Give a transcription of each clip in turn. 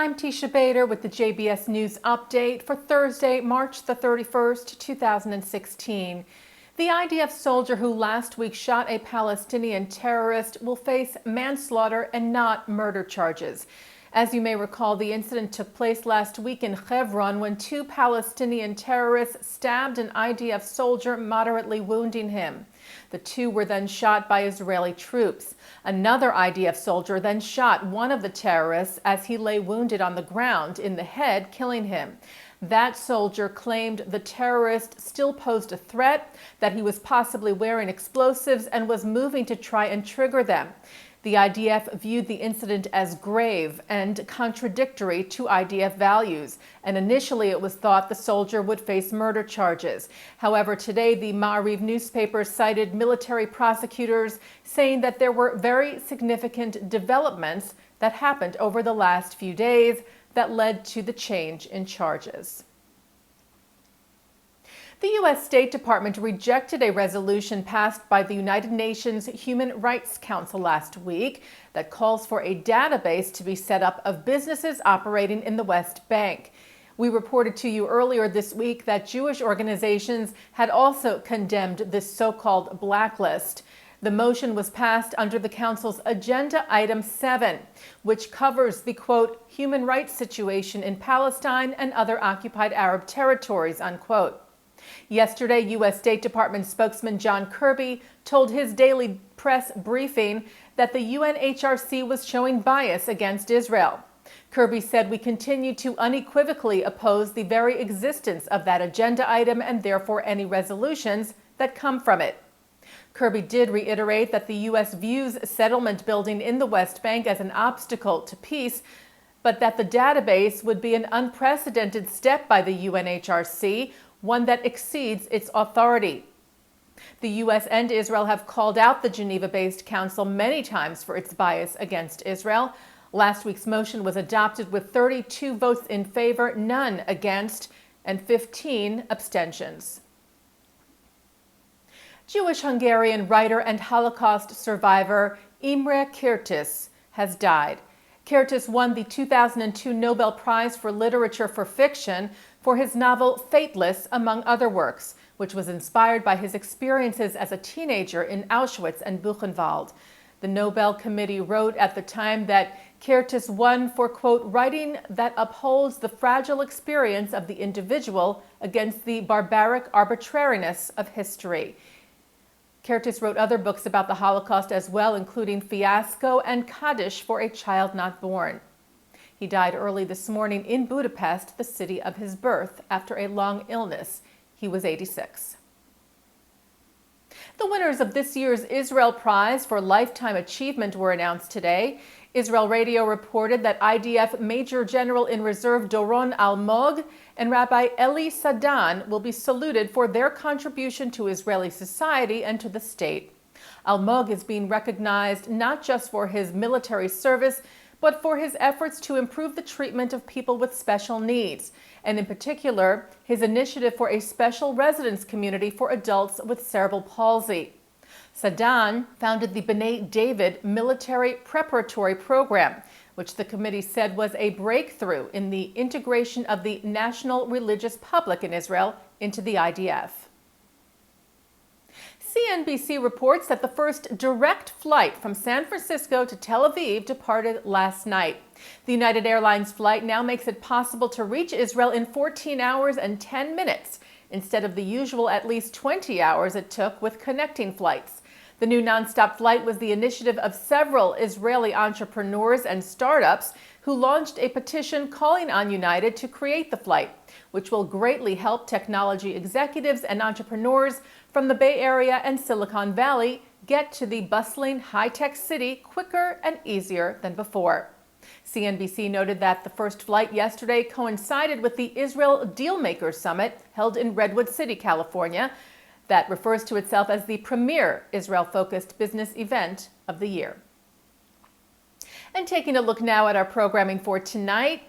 I'm Teisha Bader with the JBS News Update for Thursday, March the 31st, 2016. The IDF soldier who last week shot a Palestinian terrorist will face manslaughter and not murder charges. As you may recall, the incident took place last week in Hebron when two Palestinian terrorists stabbed an IDF soldier, moderately wounding him. The two were then shot by Israeli troops. Another IDF soldier then shot one of the terrorists as he lay wounded on the ground in the head, killing him. That soldier claimed the terrorist still posed a threat, that he was possibly wearing explosives and was moving to try and trigger them. The IDF viewed the incident as grave and contradictory to IDF values, and initially it was thought the soldier would face murder charges. However, today the Ma'ariv newspaper cited military prosecutors saying that there were very significant developments that happened over the last few days that led to the change in charges. The U.S. State Department rejected a resolution passed by the United Nations Human Rights Council last week that calls for a database to be set up of businesses operating in the West Bank. We reported to you earlier this week that Jewish organizations had also condemned this so-called blacklist. The motion was passed under the Council's Agenda Item 7, which covers the, quote, human rights situation in Palestine and other occupied Arab territories, unquote. Yesterday, U.S. State Department spokesman John Kirby told his daily press briefing that the UNHRC was showing bias against Israel. Kirby said, "We continue to unequivocally oppose the very existence of that agenda item and therefore any resolutions that come from it." Kirby did reiterate that the U.S. views settlement building in the West Bank as an obstacle to peace, but that the database would be an unprecedented step by the UNHRC, one that exceeds its authority. The U.S. and Israel have called out the Geneva-based council many times for its bias against Israel. Last week's motion was adopted with 32 votes in favor, none against, and 15 abstentions. Jewish Hungarian writer and Holocaust survivor Imre Kertész has died. Kertész won the 2002 Nobel Prize for Literature for Fiction for his novel Fateless, among other works, which was inspired by his experiences as a teenager in Auschwitz and Buchenwald. The Nobel Committee wrote at the time that Kertész won for, quote, writing that upholds the fragile experience of the individual against the barbaric arbitrariness of history. Kertész wrote other books about the Holocaust as well, including Fiasco and Kaddish for a Child Not Born. He died early this morning in Budapest, the city of his birth, after a long illness. He was 86. The winners of this year's Israel Prize for Lifetime Achievement were announced today. Israel Radio reported that IDF Major General in Reserve Doron Almog and Rabbi Eli Sadan will be saluted for their contribution to Israeli society and to the state. Almog is being recognized not just for his military service, but for his efforts to improve the treatment of people with special needs, and in particular, his initiative for a special residence community for adults with cerebral palsy. Sadan founded the B'nai David military preparatory program, which the committee said was a breakthrough in the integration of the national religious public in Israel into the IDF. CNBC reports that the first direct flight from San Francisco to Tel Aviv departed last night. The United Airlines flight now makes it possible to reach Israel in 14 hours and 10 minutes, instead of the usual at least 20 hours it took with connecting flights. The new nonstop flight was the initiative of several Israeli entrepreneurs and startups who launched a petition calling on United to create the flight, which will greatly help technology executives and entrepreneurs from the Bay Area and Silicon Valley get to the bustling high-tech city quicker and easier than before. CNBC noted that the first flight yesterday coincided with the Israel Dealmakers Summit held in Redwood City, California, that refers to itself as the premier Israel-focused business event of the year. And taking a look now at our programming for tonight,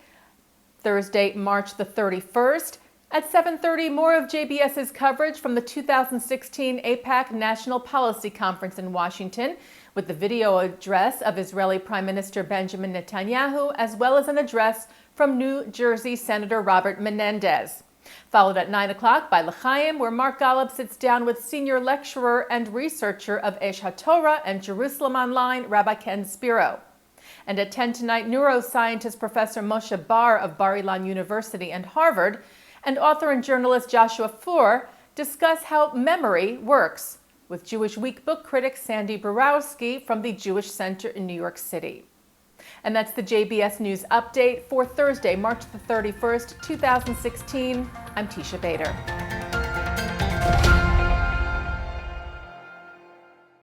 Thursday, March the 31st. At 7:30, more of JBS's coverage from the 2016 AIPAC National Policy Conference in Washington, with the video address of Israeli Prime Minister Benjamin Netanyahu, as well as an address from New Jersey Senator Robert Menendez. Followed at 9 o'clock by L'Chaim, where Mark Golub sits down with senior lecturer and researcher of Esh HaTorah and Jerusalem Online, Rabbi Ken Spiro. And at 10 tonight, neuroscientist Professor Moshe Bar of Bar-Ilan University and Harvard and author and journalist Joshua Foer discuss how memory works with Jewish Week book critic Sandy Borowski from the Jewish Center in New York City. And that's the JBS News Update for Thursday, March the 31st, 2016. I'm Teisha Bader.